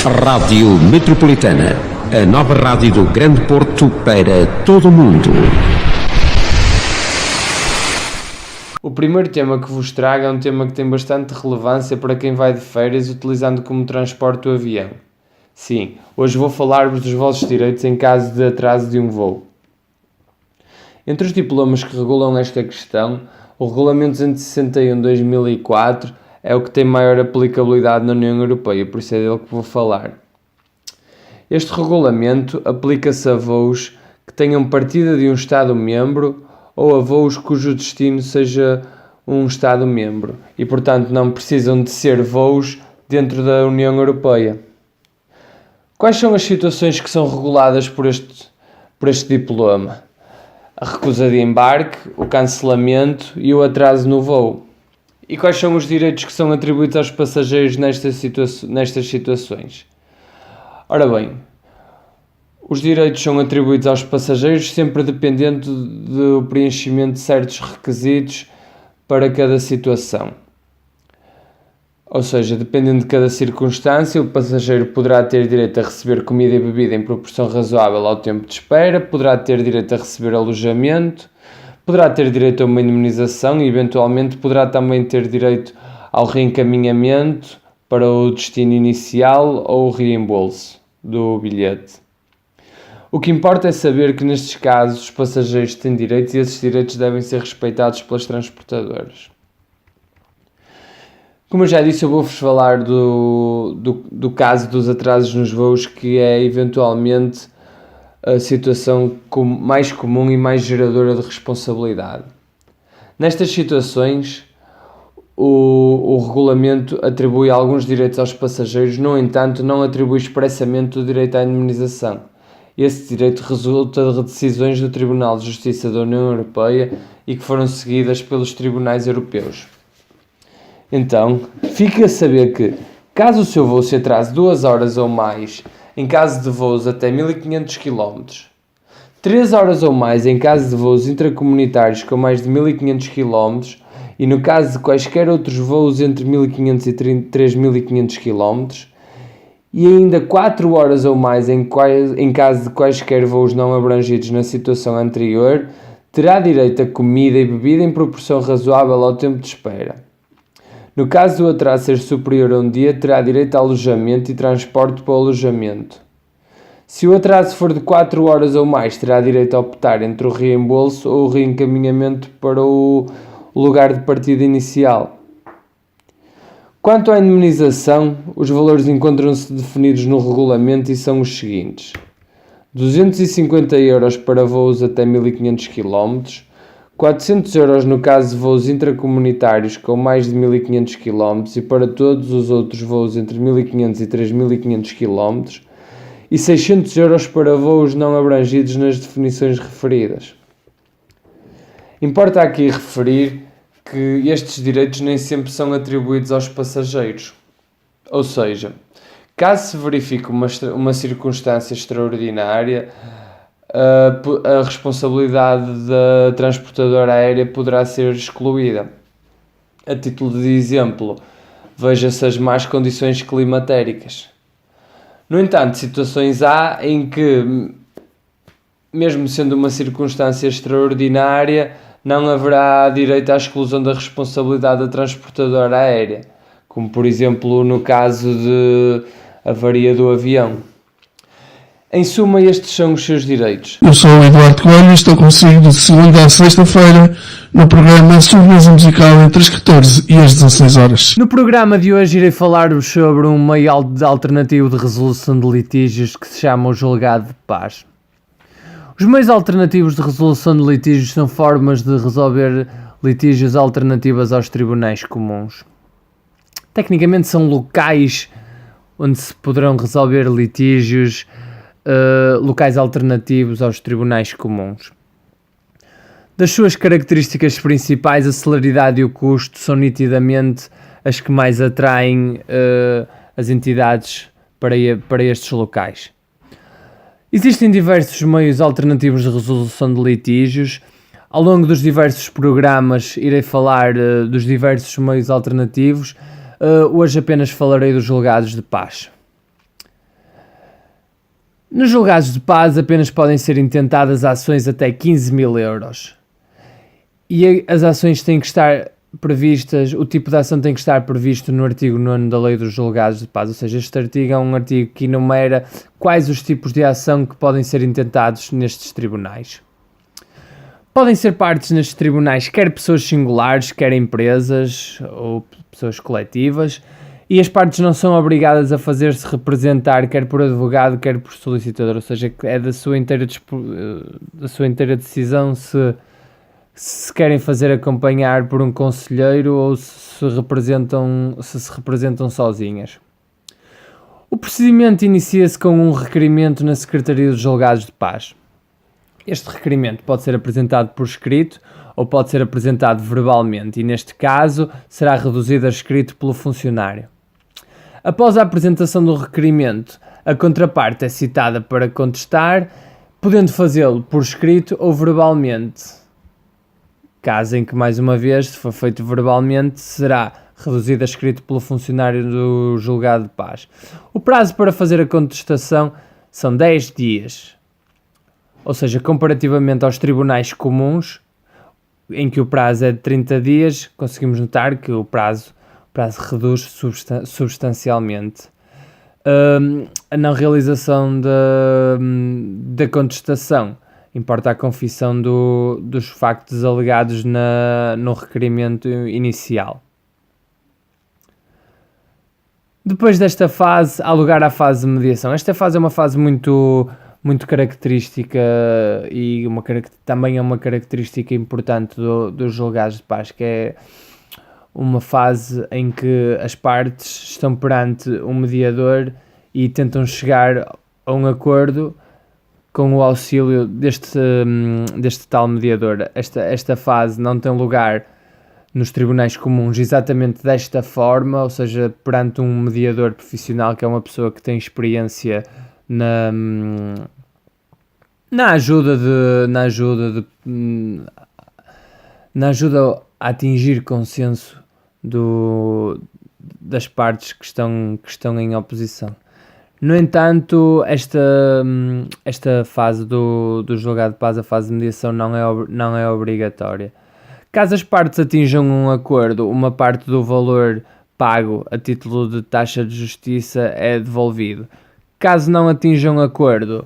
Rádio Metropolitana, a nova rádio do Grande Porto para todo o mundo. O primeiro tema que vos trago é um tema que tem bastante relevância para quem vai de férias utilizando como transporte o avião. Sim, hoje vou falar-vos dos vossos direitos em caso de atraso de um voo. Entre os diplomas que regulam esta questão, o Regulamento 261/2004 é o que tem maior aplicabilidade na União Europeia, por isso é dele que vou falar. Este regulamento aplica-se a voos que tenham partida de um Estado-membro ou a voos cujo destino seja um Estado-membro e, portanto, não precisam de ser voos dentro da União Europeia. Quais são as situações que são reguladas por este diploma? A recusa de embarque, o cancelamento e o atraso no voo. E quais são os direitos que são atribuídos aos passageiros nestas situações? Ora bem, os direitos são atribuídos aos passageiros sempre dependendo do preenchimento de certos requisitos para cada situação. Ou seja, dependendo de cada circunstância, o passageiro poderá ter direito a receber comida e bebida em proporção razoável ao tempo de espera, poderá ter direito a receber alojamento, poderá ter direito a uma indemnização e, eventualmente, poderá também ter direito ao reencaminhamento para o destino inicial ou o reembolso do bilhete. O que importa é saber que, nestes casos, os passageiros têm direitos e esses direitos devem ser respeitados pelas transportadoras. Como eu já disse, eu vou-vos falar do caso dos atrasos nos voos, que é, eventualmente, a situação mais comum e mais geradora de responsabilidade. Nestas situações, o regulamento atribui alguns direitos aos passageiros, no entanto, não atribui expressamente o direito à indemnização. Esse direito resulta de decisões do Tribunal de Justiça da União Europeia e que foram seguidas pelos tribunais europeus. Então, fique a saber que, caso o seu voo se atrase 2 horas ou mais, em caso de voos até 1500 km, 3 horas ou mais em caso de voos intracomunitários com mais de 1500 km e no caso de quaisquer outros voos entre 1500 e 3500 km, e ainda 4 horas ou mais em caso de quaisquer voos não abrangidos na situação anterior, terá direito a comida e bebida em proporção razoável ao tempo de espera. No caso do atraso ser superior a um dia, terá direito a alojamento e transporte para o alojamento. Se o atraso for de 4 horas ou mais, terá direito a optar entre o reembolso ou o reencaminhamento para o lugar de partida inicial. Quanto à indemnização, os valores encontram-se definidos no regulamento e são os seguintes: 250 € para voos até 1500 km, 400 € no caso de voos intracomunitários com mais de 1500 km e para todos os outros voos entre 1500 e 3500 km, e 600 € para voos não abrangidos nas definições referidas. Importa aqui referir que estes direitos nem sempre são atribuídos aos passageiros. Ou seja, caso se verifique uma circunstância extraordinária, a responsabilidade da transportadora aérea poderá ser excluída. A título de exemplo, veja-se as más condições climatéricas. No entanto, situações há em que, mesmo sendo uma circunstância extraordinária, não haverá direito à exclusão da responsabilidade da transportadora aérea, como por exemplo no caso de avaria do avião. Em suma, estes são os seus direitos. Eu sou o Eduardo Coelho e estou consigo de segunda a sexta-feira no programa Sobremesa Musical entre as 14 e as 16 horas. No programa de hoje irei falar-vos sobre um meio alternativo de resolução de litígios que se chama o julgado de paz. Os meios alternativos de resolução de litígios são formas de resolver litígios alternativas aos tribunais comuns. Tecnicamente são locais onde se poderão resolver litígios, locais alternativos aos tribunais comuns. Das suas características principais, a celeridade e o custo são nitidamente as que mais atraem as entidades para estes locais. Existem diversos meios alternativos de resolução de litígios. Ao longo dos diversos programas irei falar dos diversos meios alternativos. Hoje apenas falarei dos julgados de paz. Nos julgados de paz apenas podem ser intentadas ações até 15.000 euros. E as ações têm que estar previstas, o tipo de ação tem que estar previsto no artigo 9º da Lei dos Julgados de Paz, ou seja, este artigo é um artigo que enumera quais os tipos de ação que podem ser intentados nestes tribunais. Podem ser partes nestes tribunais quer pessoas singulares, quer empresas ou pessoas coletivas, e as partes não são obrigadas a fazer-se representar quer por advogado, quer por solicitador, ou seja, é da sua inteira decisão se querem fazer acompanhar por um conselheiro ou se se representam sozinhas. O procedimento inicia-se com um requerimento na Secretaria dos Julgados de Paz. Este requerimento pode ser apresentado por escrito ou pode ser apresentado verbalmente e, neste caso, será reduzido a escrito pelo funcionário. Após a apresentação do requerimento, a contraparte é citada para contestar, podendo fazê-lo por escrito ou verbalmente. Caso em que, mais uma vez, se for feito verbalmente, será reduzido a escrito pelo funcionário do julgado de paz. O prazo para fazer a contestação são 10 dias. Ou seja, comparativamente aos tribunais comuns, em que o prazo é de 30 dias, conseguimos notar que o prazo reduz substancialmente. A não realização da contestação importa a confissão dos factos alegados no requerimento inicial. Depois desta fase, há lugar à fase de mediação. Esta fase é uma fase muito característica e também é uma característica importante dos julgados de paz, que é uma fase em que as partes estão perante um mediador e tentam chegar a um acordo com o auxílio deste tal mediador. Esta fase não tem lugar nos tribunais comuns exatamente desta forma, ou seja, perante um mediador profissional, que é uma pessoa que tem experiência na ajuda a atingir consenso das partes que estão em oposição. No entanto, esta fase do julgado de paz, a fase de mediação, não é obrigatória. Caso as partes atinjam um acordo, uma parte do valor pago a título de taxa de justiça é devolvido. Caso não atinjam acordo,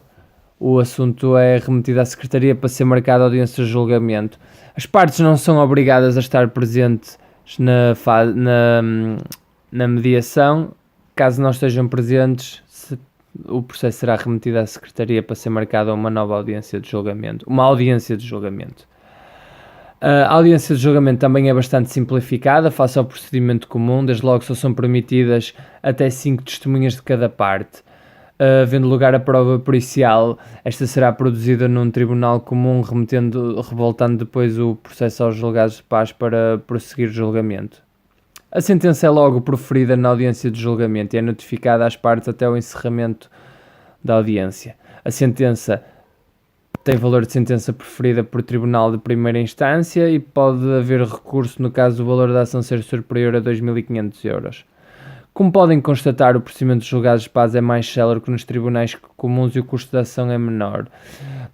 o assunto é remetido à Secretaria para ser marcada a audiência de julgamento. As partes não são obrigadas a estar presentes na mediação. Caso não estejam presentes, o processo será remetido à Secretaria para ser marcada uma nova audiência de julgamento. Uma audiência de julgamento. A audiência de julgamento também é bastante simplificada face ao procedimento comum, desde logo só são permitidas até 5 testemunhas de cada parte. Havendo lugar a prova pericial, esta será produzida num tribunal comum, revoltando depois o processo aos julgados de paz para prosseguir o julgamento. A sentença é logo proferida na audiência de julgamento e é notificada às partes até o encerramento da audiência. A sentença tem valor de sentença proferida por tribunal de primeira instância e pode haver recurso no caso do valor da ação ser superior a 2.500 euros. Como podem constatar, o procedimento de julgados de paz é mais célere que nos tribunais comuns e o custo da ação é menor.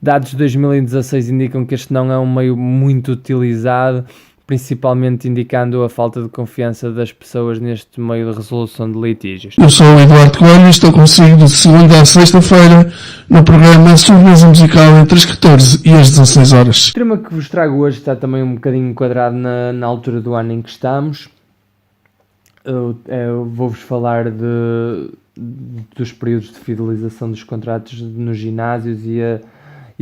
Dados de 2016 indicam que este não é um meio muito utilizado, principalmente indicando a falta de confiança das pessoas neste meio de resolução de litígios. Eu sou o Eduardo Coelho e estou consigo de segunda a sexta-feira no programa Sobremesa Musical entre as 14 e as 16 horas. O tema que vos trago hoje está também um bocadinho enquadrado na altura do ano em que estamos. Eu vou-vos falar dos períodos de fidelização dos contratos nos ginásios e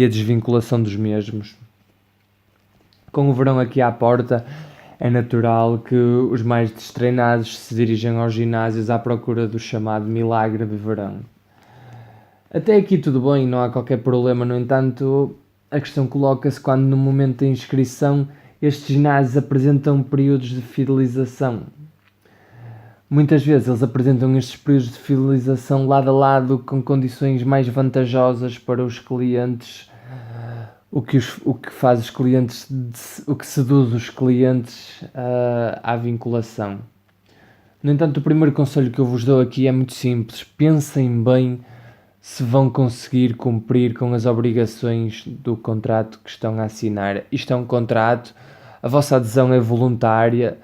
a desvinculação dos mesmos. Com o verão aqui à porta, é natural que os mais destreinados se dirijam aos ginásios à procura do chamado milagre de verão. Até aqui tudo bem, não há qualquer problema, no entanto, a questão coloca-se quando no momento da inscrição estes ginásios apresentam períodos de fidelização. Muitas vezes eles apresentam estes períodos de fidelização lado a lado com condições mais vantajosas para os clientes, o que faz os clientes, o que seduz os clientes à vinculação. No entanto, o primeiro conselho que eu vos dou aqui é muito simples: pensem bem se vão conseguir cumprir com as obrigações do contrato que estão a assinar. Isto é um contrato, a vossa adesão é voluntária,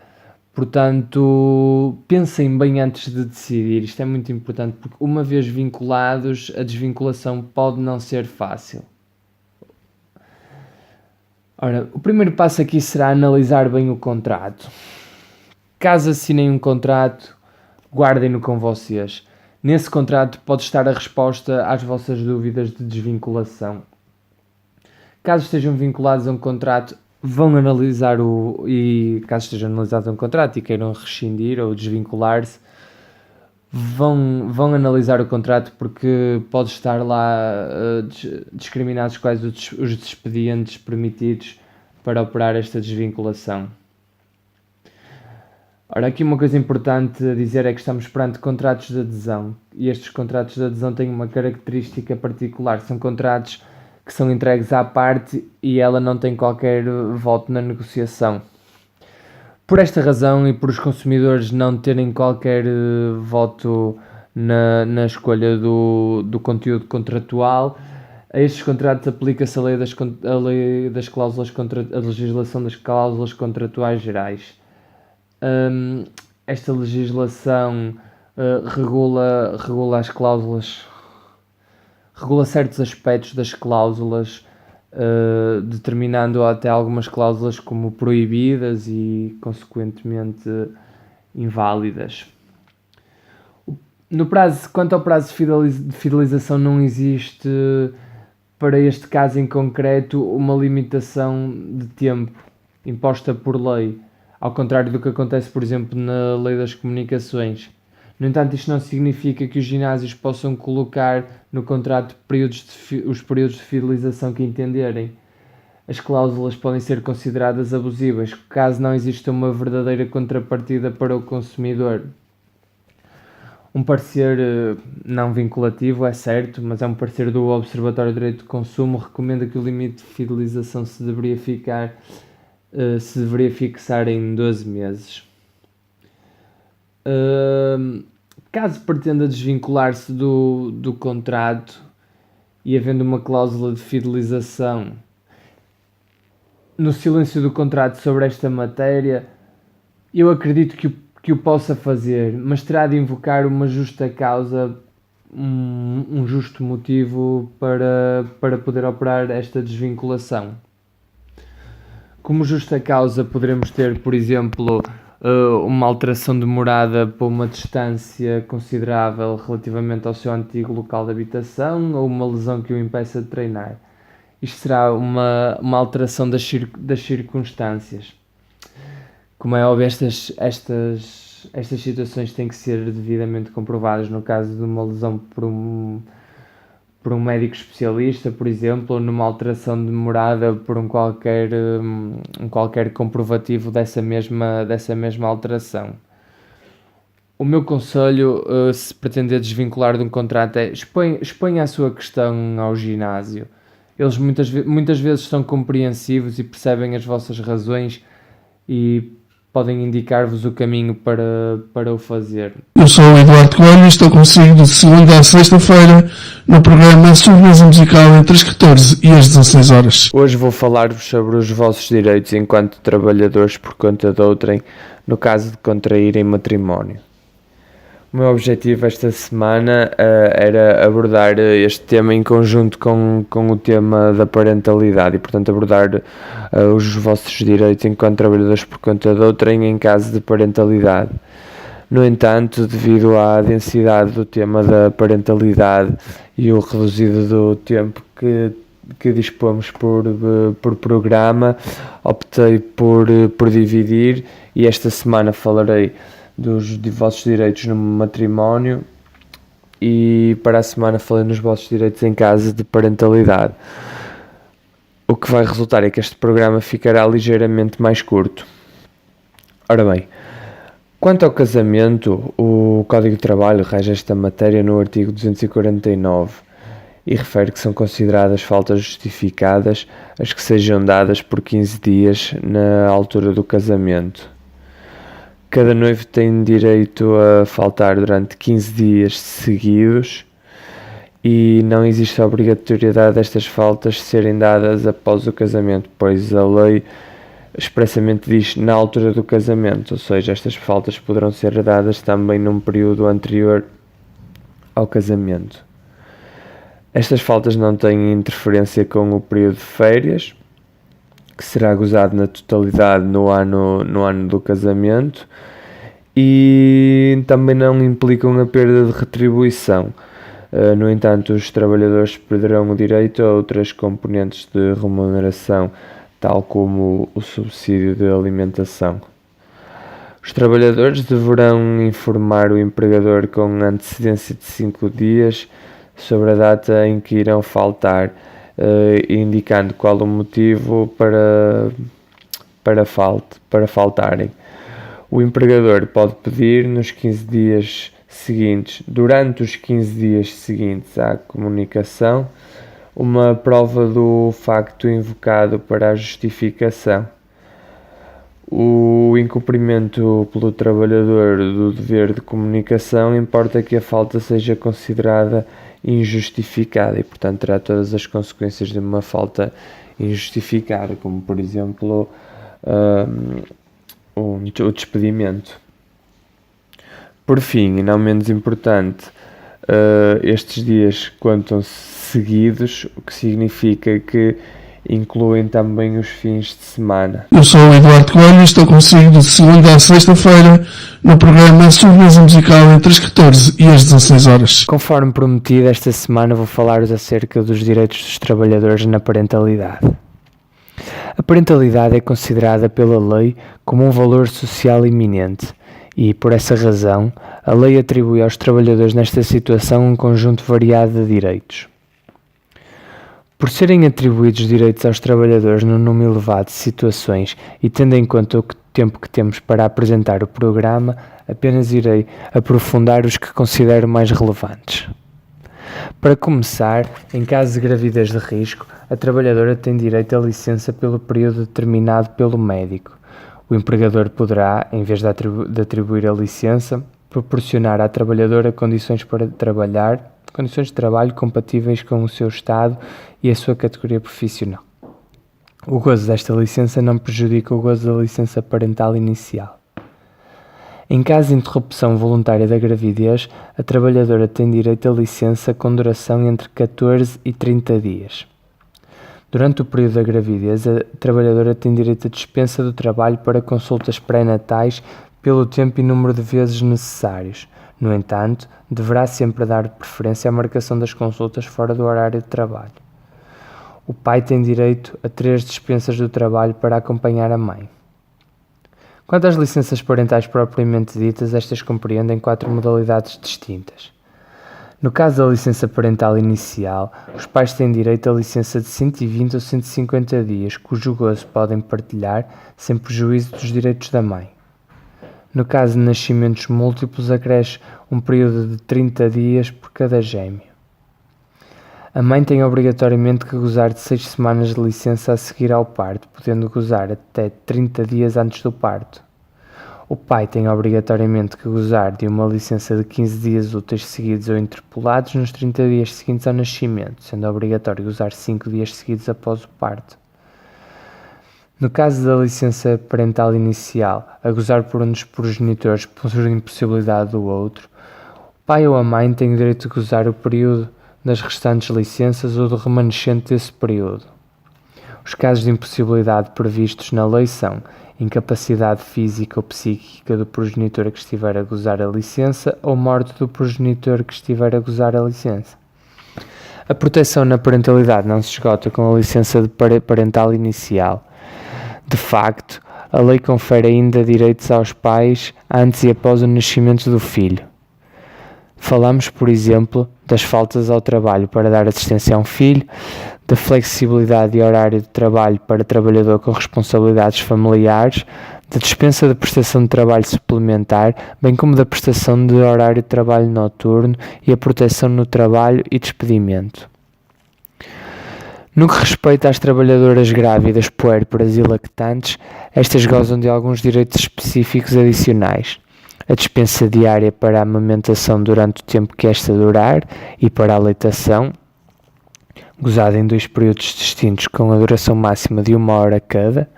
portanto, pensem bem antes de decidir. Isto é muito importante, porque uma vez vinculados, a desvinculação pode não ser fácil. Ora, o primeiro passo aqui será analisar bem o contrato. Caso assinem um contrato, guardem-no com vocês. Nesse contrato pode estar a resposta às vossas dúvidas de desvinculação. Caso estejam vinculados a um contrato, vão analisar caso estejam analisados a um contrato e queiram rescindir ou desvincular-se, vão analisar o contrato, porque pode estar lá discriminados quais os expedientes permitidos para operar esta desvinculação. Ora, aqui uma coisa importante a dizer é que estamos perante contratos de adesão, e estes contratos de adesão têm uma característica particular. São contratos que são entregues à parte e ela não tem qualquer voto na negociação. Por esta razão, e por os consumidores não terem qualquer voto na escolha do conteúdo contratual, a estes contratos aplica-se a legislação das cláusulas contratuais gerais. Esta legislação regula as cláusulas, regula certos aspectos das cláusulas, determinando até algumas cláusulas como proibidas e, consequentemente, inválidas. Quanto ao prazo de fidelização, não existe, para este caso em concreto, uma limitação de tempo imposta por lei, ao contrário do que acontece, por exemplo, na Lei das Comunicações. No entanto, isto não significa que os ginásios possam colocar no contrato os períodos de fidelização que entenderem. As cláusulas podem ser consideradas abusivas, caso não exista uma verdadeira contrapartida para o consumidor. Um parecer não vinculativo, é certo, mas é um parecer do Observatório de Direito de Consumo, recomenda que o limite de fidelização se deveria fixar em 12 meses. Caso pretenda desvincular-se do contrato e havendo uma cláusula de fidelização, no silêncio do contrato sobre esta matéria, eu acredito que o possa fazer, mas terá de invocar uma justa causa, um justo motivo para poder operar esta desvinculação. Como justa causa poderemos ter, por exemplo, uma alteração de morada por uma distância considerável relativamente ao seu antigo local de habitação, ou uma lesão que o impeça de treinar. Isto será uma alteração das circunstâncias. Como é óbvio, estas situações têm que ser devidamente comprovadas. No caso de uma lesão por um médico especialista, por exemplo, ou numa alteração de morada por um qualquer comprovativo dessa mesma alteração. O meu conselho, se pretender desvincular de um contrato, é exponha a sua questão ao ginásio. Eles muitas vezes são compreensivos e percebem as vossas razões e podem indicar-vos o caminho para o fazer. Eu sou o Eduardo Coelho e estou consigo de segunda a sexta-feira no programa Sobremesa Musical entre as 14 e as 16 horas. Hoje vou falar-vos sobre os vossos direitos enquanto trabalhadores por conta de outrem, no caso de contraírem matrimónio. O meu objetivo esta semana era abordar este tema em conjunto com o tema da parentalidade e, portanto, abordar os vossos direitos enquanto trabalhadores por conta de outrem em caso de parentalidade. No entanto, devido à densidade do tema da parentalidade e o reduzido do tempo que dispomos por programa, optei por dividir, e esta semana falarei dos vossos direitos no matrimónio e para a semana falei nos vossos direitos em caso de parentalidade. O que vai resultar é que este programa ficará ligeiramente mais curto. Ora bem, quanto ao casamento, o Código de Trabalho rege esta matéria no artigo 249 e refere que são consideradas faltas justificadas as que sejam dadas por 15 dias na altura do casamento. Cada noivo tem direito a faltar durante 15 dias seguidos e não existe a obrigatoriedade destas faltas serem dadas após o casamento, pois a lei expressamente diz na altura do casamento, ou seja, estas faltas poderão ser dadas também num período anterior ao casamento. Estas faltas não têm interferência com o período de férias, que será gozado na totalidade no ano do casamento, e também não implicam a perda de retribuição. No entanto, os trabalhadores perderão o direito a outras componentes de remuneração, tal como o subsídio de alimentação. Os trabalhadores deverão informar o empregador com antecedência de 5 dias sobre a data em que irão faltar, indicando qual o motivo para faltarem. O empregador pode pedir durante os 15 dias seguintes à comunicação, uma prova do facto invocado para a justificação. O incumprimento pelo trabalhador do dever de comunicação importa que a falta seja considerada injustificada e, portanto, terá todas as consequências de uma falta injustificada, como, por exemplo, o despedimento. Por fim, e não menos importante, estes dias contam-se seguidos, o que significa que incluem também os fins de semana. Eu sou o Eduardo Coelho e estou consigo de segunda a sexta-feira no programa Sobremesa Musical entre as 14 e as 16 horas. Conforme prometido, esta semana vou falar-vos acerca dos direitos dos trabalhadores na parentalidade. A parentalidade é considerada pela lei como um valor social iminente e, por essa razão, a lei atribui aos trabalhadores nesta situação um conjunto variado de direitos. Por serem atribuídos direitos aos trabalhadores num número elevado de situações e tendo em conta o tempo que temos para apresentar o programa, apenas irei aprofundar os que considero mais relevantes. Para começar, em caso de gravidez de risco, a trabalhadora tem direito à licença pelo período determinado pelo médico. O empregador poderá, em vez de atribuir a licença, proporcionar à trabalhadora condições de trabalho compatíveis com o seu estado e a sua categoria profissional. O gozo desta licença não prejudica o gozo da licença parental inicial. Em caso de interrupção voluntária da gravidez, a trabalhadora tem direito à licença com duração entre 14 e 30 dias. Durante o período da gravidez, a trabalhadora tem direito à dispensa do trabalho para consultas pré-natais pelo tempo e número de vezes necessários. No entanto, deverá sempre dar preferência à marcação das consultas fora do horário de trabalho. O pai tem direito a 3 dispensas do trabalho para acompanhar a mãe. Quanto às licenças parentais propriamente ditas, estas compreendem 4 modalidades distintas. No caso da licença parental inicial, os pais têm direito à licença de 120 ou 150 dias, cujo gozo podem partilhar sem prejuízo dos direitos da mãe. No caso de nascimentos múltiplos, acresce um período de 30 dias por cada gêmeo. A mãe tem obrigatoriamente que gozar de 6 semanas de licença a seguir ao parto, podendo gozar até 30 dias antes do parto. O pai tem obrigatoriamente que gozar de uma licença de 15 dias úteis seguidos ou interpolados nos 30 dias seguintes ao nascimento, sendo obrigatório gozar 5 dias seguidos após o parto. No caso da licença parental inicial, a gozar por um dos progenitores por impossibilidade do outro, o pai ou a mãe têm o direito de gozar o período das restantes licenças ou do remanescente desse período. Os casos de impossibilidade previstos na lei são incapacidade física ou psíquica do progenitor que estiver a gozar a licença ou morte do progenitor que estiver a gozar a licença. A proteção na parentalidade não se esgota com a licença de parental inicial. De facto, a lei confere ainda direitos aos pais antes e após o nascimento do filho. Falamos, por exemplo, das faltas ao trabalho para dar assistência a um filho, da flexibilidade de horário de trabalho para trabalhador com responsabilidades familiares, da dispensa de prestação de trabalho suplementar, bem como da prestação de horário de trabalho noturno e a proteção no trabalho e despedimento. No que respeita às trabalhadoras grávidas, puérperas e lactantes, estas gozam de alguns direitos específicos adicionais. a dispensa diária para a amamentação durante o tempo que esta durar e para a lactação, gozada em 2 períodos distintos com a duração máxima de 1 hora cada,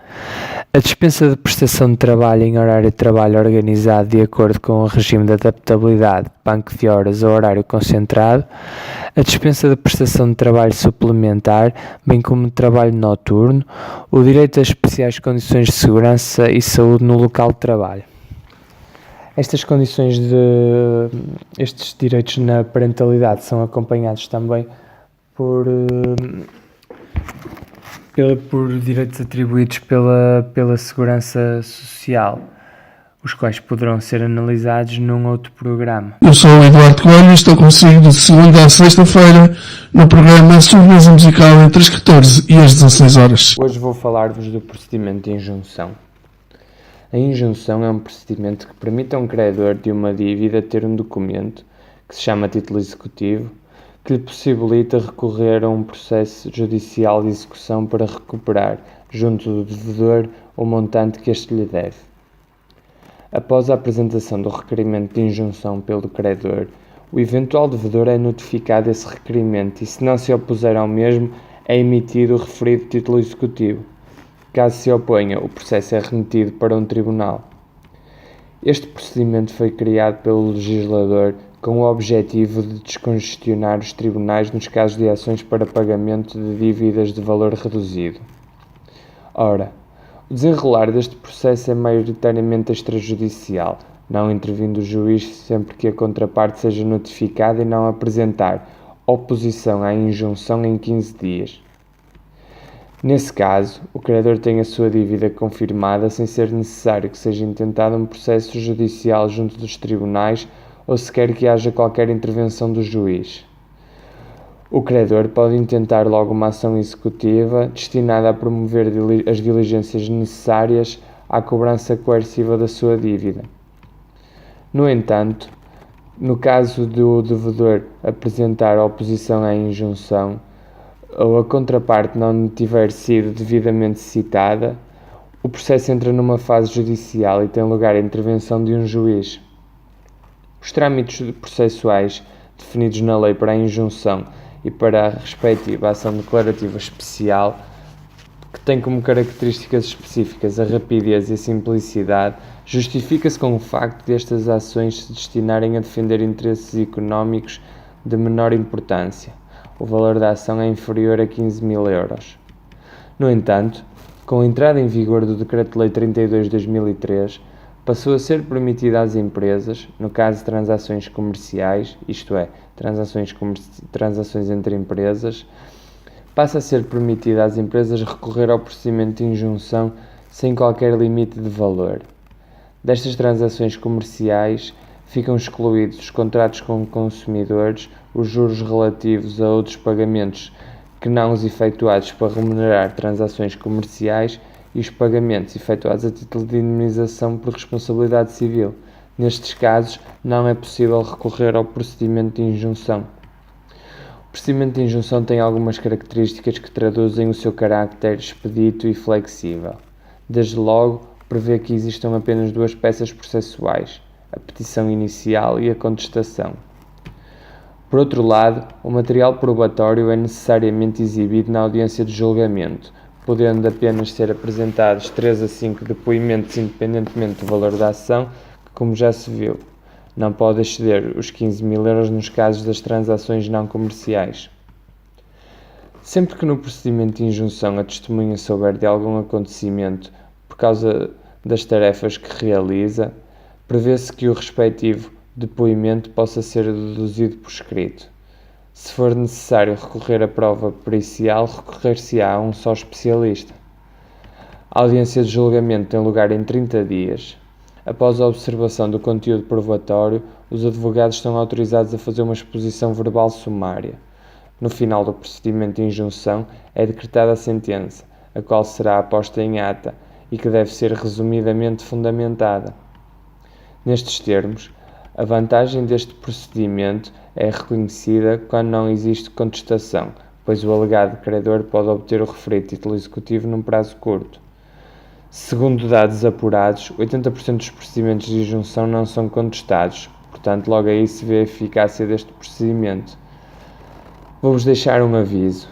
a dispensa de prestação de trabalho em horário de trabalho organizado de acordo com o regime de adaptabilidade, banco de horas ou horário concentrado, a dispensa de prestação de trabalho suplementar, bem como de trabalho noturno, o direito a especiais condições de segurança e saúde no local de trabalho. Estes direitos na parentalidade são acompanhados também por direitos atribuídos pela Segurança Social, os quais poderão ser analisados num outro programa. Eu sou o Eduardo Coelho e estou consigo de segunda a sexta-feira no programa Sobremesa Musical entre as 14 e as 16 horas. Hoje vou falar-vos do procedimento de injunção. A injunção é um procedimento que permite a um credor de uma dívida ter um documento, que se chama título executivo, que lhe possibilita recorrer a um processo judicial de execução para recuperar, junto do devedor, o montante que este lhe deve. Após a apresentação do requerimento de injunção pelo credor, o eventual devedor é notificado desse requerimento e, se não se opuser ao mesmo, é emitido o referido título executivo. Caso se oponha, o processo é remetido para um tribunal. Este procedimento foi criado pelo legislador com o objetivo de descongestionar os tribunais nos casos de ações para pagamento de dívidas de valor reduzido. Ora, o desenrolar deste processo é maioritariamente extrajudicial, não intervindo o juiz sempre que a contraparte seja notificada e não apresentar oposição à injunção em 15 dias. Nesse caso, o credor tem a sua dívida confirmada sem ser necessário que seja intentado um processo judicial junto dos tribunais ou sequer que haja qualquer intervenção do juiz. O credor pode intentar logo uma ação executiva destinada a promover as diligências necessárias à cobrança coerciva da sua dívida. No entanto, no caso do devedor apresentar oposição à injunção ou a contraparte não tiver sido devidamente citada, o processo entra numa fase judicial e tem lugar a intervenção de um juiz. Os trâmites processuais definidos na lei para a injunção e para a respectiva ação declarativa especial, que tem como características específicas a rapidez e a simplicidade, justifica-se com o facto de estas ações se destinarem a defender interesses económicos de menor importância. O valor da ação é inferior a 15.000 euros. No entanto, com a entrada em vigor do Decreto-Lei 32/2003, passou a ser permitido às empresas, no caso de transações comerciais, isto é, transações entre empresas, passa a ser permitido às empresas recorrer ao procedimento de injunção sem qualquer limite de valor. Destas transações comerciais ficam excluídos os contratos com consumidores, os juros relativos a outros pagamentos que não os efetuados para remunerar transações comerciais e os pagamentos efetuados a título de indemnização por responsabilidade civil. Nestes casos, não é possível recorrer ao procedimento de injunção. O procedimento de injunção tem algumas características que traduzem o seu caráter expedito e flexível. Desde logo, prevê que existam apenas 2 peças processuais, a petição inicial e a contestação. Por outro lado, o material probatório é necessariamente exibido na audiência de julgamento, podendo apenas ser apresentados 3 a 5 depoimentos independentemente do valor da ação, que, como já se viu, não pode exceder os 15.000 euros nos casos das transações não comerciais. Sempre que no procedimento de injunção a testemunha souber de algum acontecimento por causa das tarefas que realiza, prevê-se que o respectivo depoimento possa ser deduzido por escrito. Se for necessário recorrer à prova pericial, recorrer-se-á a um só especialista. A audiência de julgamento tem lugar em 30 dias. Após a observação do conteúdo probatório, os advogados estão autorizados a fazer uma exposição verbal sumária. No final do procedimento de injunção, é decretada a sentença, a qual será posta em ata e que deve ser resumidamente fundamentada. Nestes termos, a vantagem deste procedimento é reconhecida quando não existe contestação, pois o alegado credor pode obter o referido título executivo num prazo curto. Segundo dados apurados, 80% dos procedimentos de injunção não são contestados, portanto logo aí se vê a eficácia deste procedimento. Vou-vos deixar um aviso.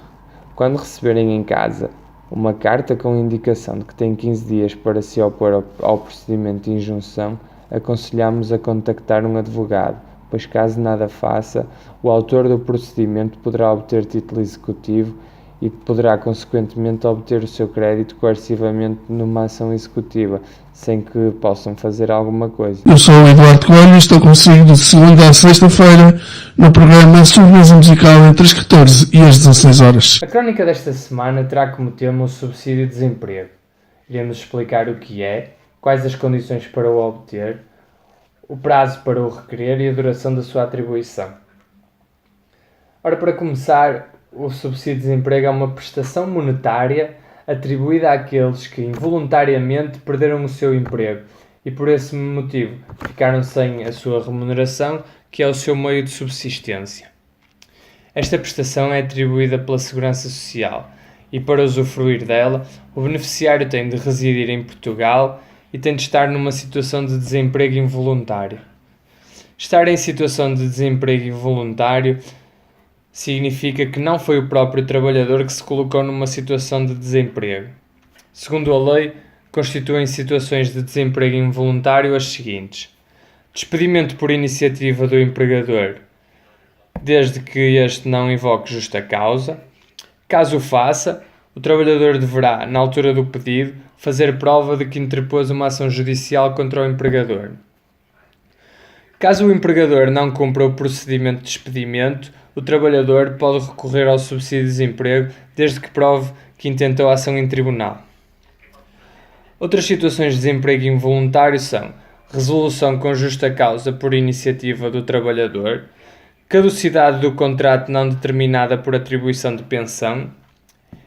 Quando receberem em casa uma carta com indicação de que têm 15 dias para se opor ao procedimento de injunção, aconselhamos a contactar um advogado, pois caso nada faça, o autor do procedimento poderá obter título executivo e poderá consequentemente obter o seu crédito coercivamente numa ação executiva, sem que possam fazer alguma coisa. Eu sou o Eduardo Coelho e estou consigo de segunda a sexta-feira no programa Sobremesa Musical entre as 14 e as 16 horas. A crónica desta semana terá como tema o subsídio de desemprego. Iremos explicar o que é, quais as condições para o obter, o prazo para o requerer e a duração da sua atribuição. Ora, para começar, o subsídio de desemprego é uma prestação monetária atribuída àqueles que involuntariamente perderam o seu emprego e por esse motivo ficaram sem a sua remuneração, que é o seu meio de subsistência. Esta prestação é atribuída pela Segurança Social e para usufruir dela, o beneficiário tem de residir em Portugal e tem de estar numa situação de desemprego involuntário. Estar em situação de desemprego involuntário significa que não foi o próprio trabalhador que se colocou numa situação de desemprego. Segundo a lei, constituem situações de desemprego involuntário as seguintes: despedimento por iniciativa do empregador, desde que este não invoque justa causa. Caso o faça, o trabalhador deverá, na altura do pedido, fazer prova de que interpôs uma ação judicial contra o empregador. Caso o empregador não cumpra o procedimento de despedimento, o trabalhador pode recorrer ao subsídio de desemprego desde que prove que intentou a ação em tribunal. Outras situações de desemprego involuntário são resolução com justa causa por iniciativa do trabalhador, caducidade do contrato não determinada por atribuição de pensão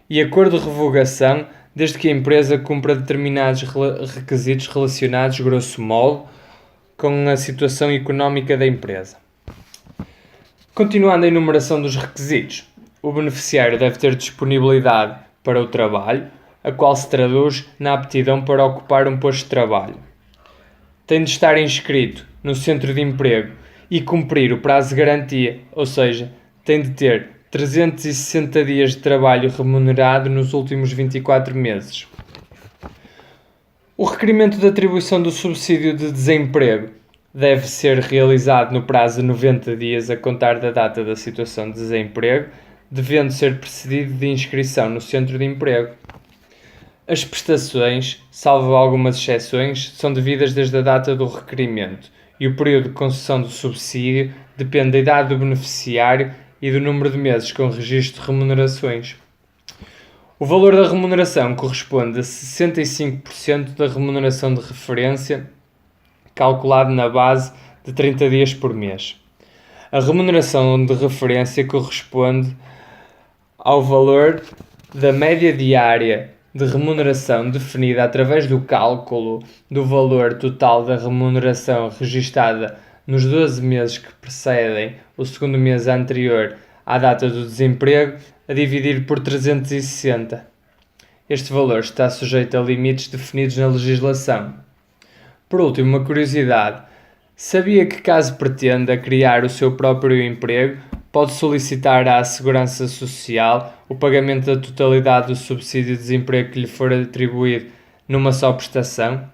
e acordo de revogação desde que a empresa cumpra determinados requisitos relacionados, grosso modo, com a situação económica da empresa. Continuando a enumeração dos requisitos, o beneficiário deve ter disponibilidade para o trabalho, a qual se traduz na aptidão para ocupar um posto de trabalho. Tem de estar inscrito no centro de emprego e cumprir o prazo de garantia, ou seja, tem de ter 360 dias de trabalho remunerado nos últimos 24 meses. O requerimento de atribuição do subsídio de desemprego deve ser realizado no prazo de 90 dias a contar da data da situação de desemprego, devendo ser precedido de inscrição no centro de emprego. As prestações, salvo algumas exceções, são devidas desde a data do requerimento e o período de concessão do subsídio depende da idade do beneficiário e do número de meses com registro de remunerações. O valor da remuneração corresponde a 65% da remuneração de referência, calculado na base de 30 dias por mês. A remuneração de referência corresponde ao valor da média diária de remuneração definida através do cálculo do valor total da remuneração registada nos 12 meses que precedem o segundo mês anterior à data do desemprego, a dividir por 360. Este valor está sujeito a limites definidos na legislação. Por último, uma curiosidade: sabia que caso pretenda criar o seu próprio emprego, pode solicitar à Segurança Social o pagamento da totalidade do subsídio de desemprego que lhe for atribuído numa só prestação?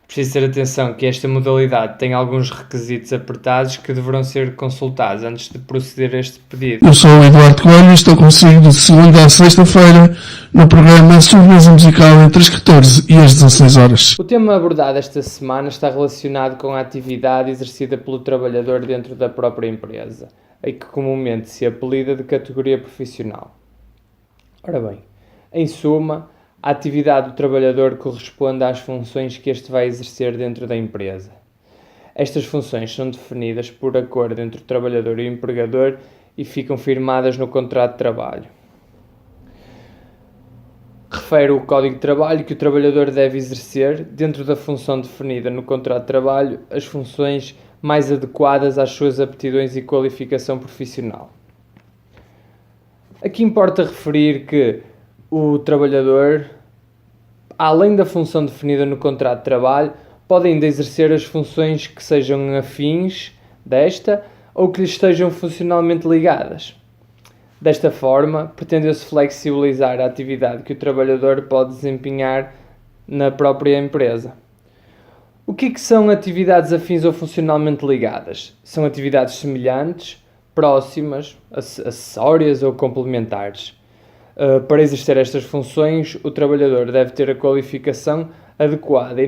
Preciso ter atenção que esta modalidade tem alguns requisitos apertados que deverão ser consultados antes de proceder a este pedido. Eu sou o Eduardo Coelho e estou consigo de segunda a sexta-feira no programa Sobremesa Musical entre as 14 e as 16 horas. O tema abordado esta semana está relacionado com a atividade exercida pelo trabalhador dentro da própria empresa, em que comumente se apelida de categoria profissional. Ora bem, em suma, a atividade do trabalhador corresponde às funções que este vai exercer dentro da empresa. Estas funções são definidas por acordo entre o trabalhador e o empregador e ficam firmadas no contrato de trabalho. Refere o Código de Trabalho que o trabalhador deve exercer, dentro da função definida no contrato de trabalho, as funções mais adequadas às suas aptidões e qualificação profissional. Aqui importa referir que o trabalhador, além da função definida no contrato de trabalho, pode ainda exercer as funções que sejam afins desta ou que lhe estejam funcionalmente ligadas. Desta forma, pretendeu-se flexibilizar a atividade que o trabalhador pode desempenhar na própria empresa. O que são atividades afins ou funcionalmente ligadas? São atividades semelhantes, próximas, acessórias ou complementares. Para exercer estas funções, o trabalhador deve ter a qualificação adequada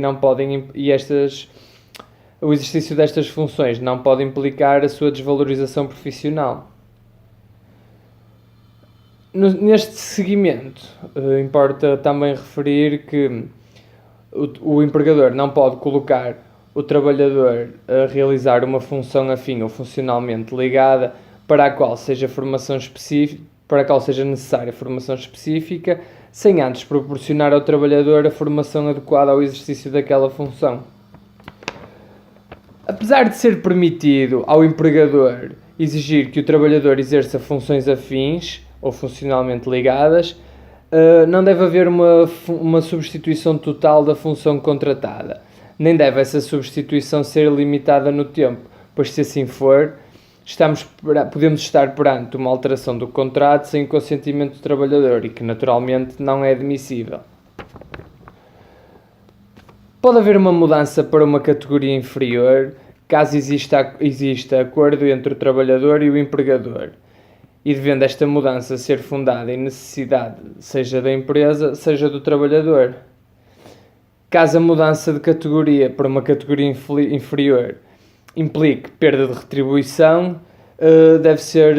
o exercício destas funções não pode implicar a sua desvalorização profissional. Neste seguimento, importa também referir que o empregador não pode colocar o trabalhador a realizar uma função afim ou funcionalmente ligada para a qual seja necessária formação específica, sem antes proporcionar ao trabalhador a formação adequada ao exercício daquela função. Apesar de ser permitido ao empregador exigir que o trabalhador exerça funções afins ou funcionalmente ligadas, não deve haver uma substituição total da função contratada, nem deve essa substituição ser limitada no tempo, pois se assim for, podemos estar perante uma alteração do contrato sem o consentimento do trabalhador e que naturalmente não é admissível. Pode haver uma mudança para uma categoria inferior caso exista acordo entre o trabalhador e o empregador, e devendo esta mudança ser fundada em necessidade seja da empresa, seja do trabalhador. Caso a mudança de categoria para uma categoria inferior implique perda de retribuição, deve ser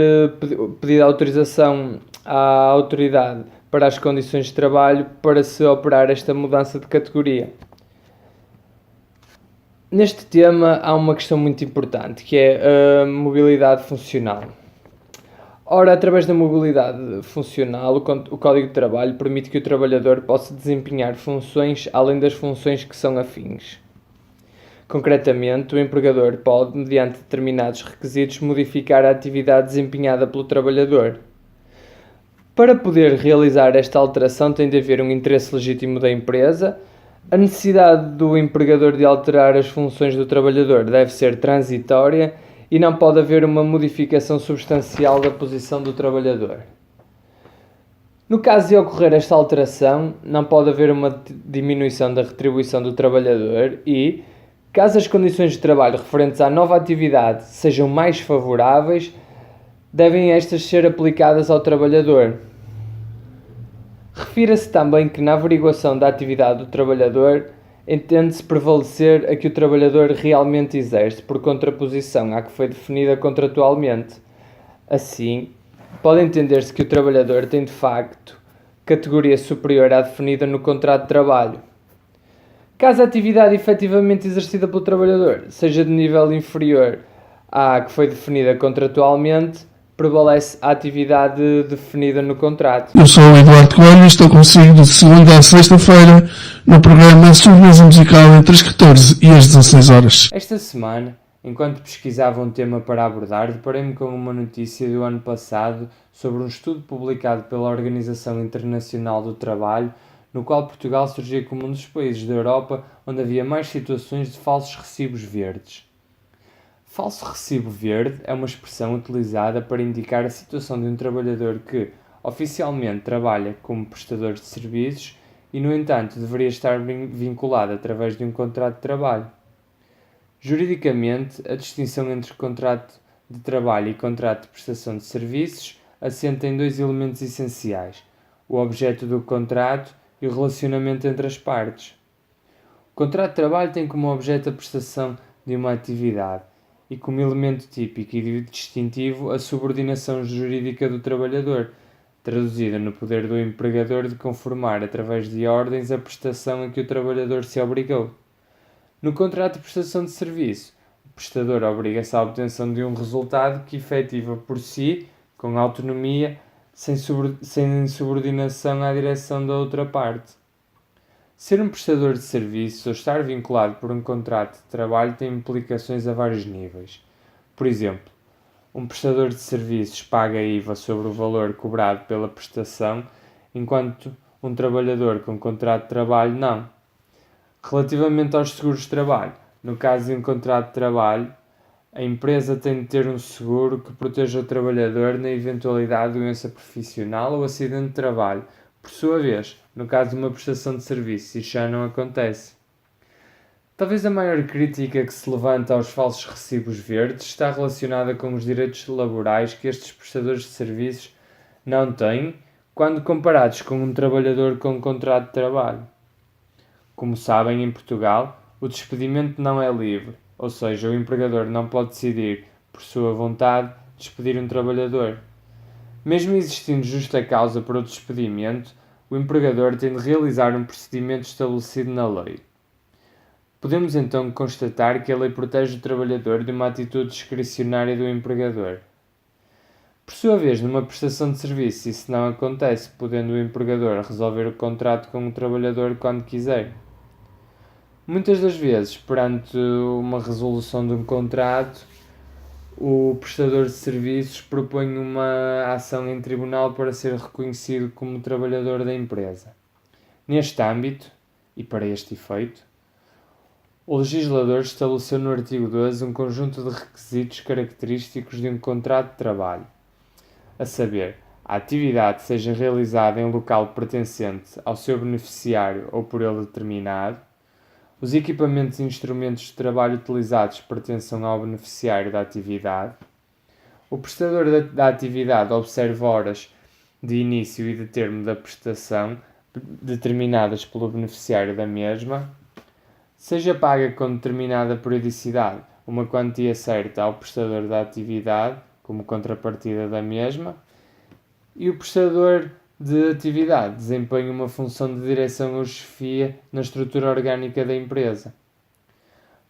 pedida autorização à autoridade para as condições de trabalho para se operar esta mudança de categoria. Neste tema há uma questão muito importante, que é a mobilidade funcional. Ora, através da mobilidade funcional, o Código de Trabalho permite que o trabalhador possa desempenhar funções além das funções que são afins. Concretamente, o empregador pode, mediante determinados requisitos, modificar a atividade desempenhada pelo trabalhador. Para poder realizar esta alteração tem de haver um interesse legítimo da empresa. A necessidade do empregador de alterar as funções do trabalhador deve ser transitória e não pode haver uma modificação substancial da posição do trabalhador. No caso de ocorrer esta alteração, não pode haver uma diminuição da retribuição do trabalhador e, caso as condições de trabalho referentes à nova atividade sejam mais favoráveis, devem estas ser aplicadas ao trabalhador. Refira-se também que na averiguação da atividade do trabalhador entende-se prevalecer a que o trabalhador realmente exerce, por contraposição à que foi definida contratualmente. Assim, pode entender-se que o trabalhador tem de facto categoria superior à definida no contrato de trabalho. Caso a atividade efetivamente exercida pelo trabalhador seja de nível inferior à que foi definida contratualmente, prevalece a atividade definida no contrato. Eu sou o Eduardo Coelho e estou consigo de segunda a sexta-feira no programa Sobremesa Musical entre as 14 e as 16 horas. Esta semana, enquanto pesquisava um tema para abordar, deparei-me com uma notícia do ano passado sobre um estudo publicado pela Organização Internacional do Trabalho, no qual Portugal surgia como um dos países da Europa onde havia mais situações de falsos recibos verdes. Falso recibo verde é uma expressão utilizada para indicar a situação de um trabalhador que, oficialmente, trabalha como prestador de serviços e, no entanto, deveria estar vinculado através de um contrato de trabalho. Juridicamente, a distinção entre contrato de trabalho e contrato de prestação de serviços assenta em dois elementos essenciais: o objeto do contrato e o relacionamento entre as partes. O contrato de trabalho tem como objeto a prestação de uma atividade e como elemento típico e distintivo a subordinação jurídica do trabalhador, traduzida no poder do empregador de conformar através de ordens a prestação a que o trabalhador se obrigou. No contrato de prestação de serviço, o prestador obriga-se à obtenção de um resultado que efetiva por si, com autonomia, sem subordinação à direção da outra parte. Ser um prestador de serviços ou estar vinculado por um contrato de trabalho tem implicações a vários níveis. Por exemplo, um prestador de serviços paga IVA sobre o valor cobrado pela prestação, enquanto um trabalhador com contrato de trabalho, não. Relativamente aos seguros de trabalho, no caso de um contrato de trabalho, a empresa tem de ter um seguro que proteja o trabalhador na eventualidade de doença profissional ou acidente de trabalho. Por sua vez, no caso de uma prestação de serviço, isso já não acontece. Talvez a maior crítica que se levanta aos falsos recibos verdes está relacionada com os direitos laborais que estes prestadores de serviços não têm quando comparados com um trabalhador com contrato de trabalho. Como sabem, em Portugal, o despedimento não é livre, ou seja, o empregador não pode decidir, por sua vontade, despedir um trabalhador. Mesmo existindo justa causa para o despedimento, o empregador tem de realizar um procedimento estabelecido na lei. Podemos então constatar que a lei protege o trabalhador de uma atitude discricionária do empregador. Por sua vez, numa prestação de serviço, isso não acontece, podendo o empregador resolver o contrato com o trabalhador quando quiser. Muitas das vezes, perante uma resolução de um contrato, o prestador de serviços propõe uma ação em tribunal para ser reconhecido como trabalhador da empresa. Neste âmbito, e para este efeito, o legislador estabeleceu no artigo 12 um conjunto de requisitos característicos de um contrato de trabalho, a saber, a atividade seja realizada em local pertencente ao seu beneficiário ou por ele determinado, os equipamentos e instrumentos de trabalho utilizados pertençam ao beneficiário da atividade, o prestador da atividade observa horas de início e de termo da prestação determinadas pelo beneficiário da mesma, seja paga com determinada periodicidade uma quantia certa ao prestador da atividade, como contrapartida da mesma, e o prestador de atividade desempenha uma função de direção ou chefia na estrutura orgânica da empresa.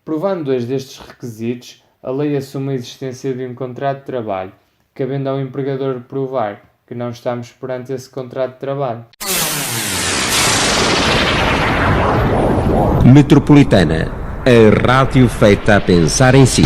Provando dois destes requisitos, a lei assume a existência de um contrato de trabalho, cabendo ao empregador provar que não estamos perante esse contrato de trabalho. Metropolitana, a rádio feita a pensar em si.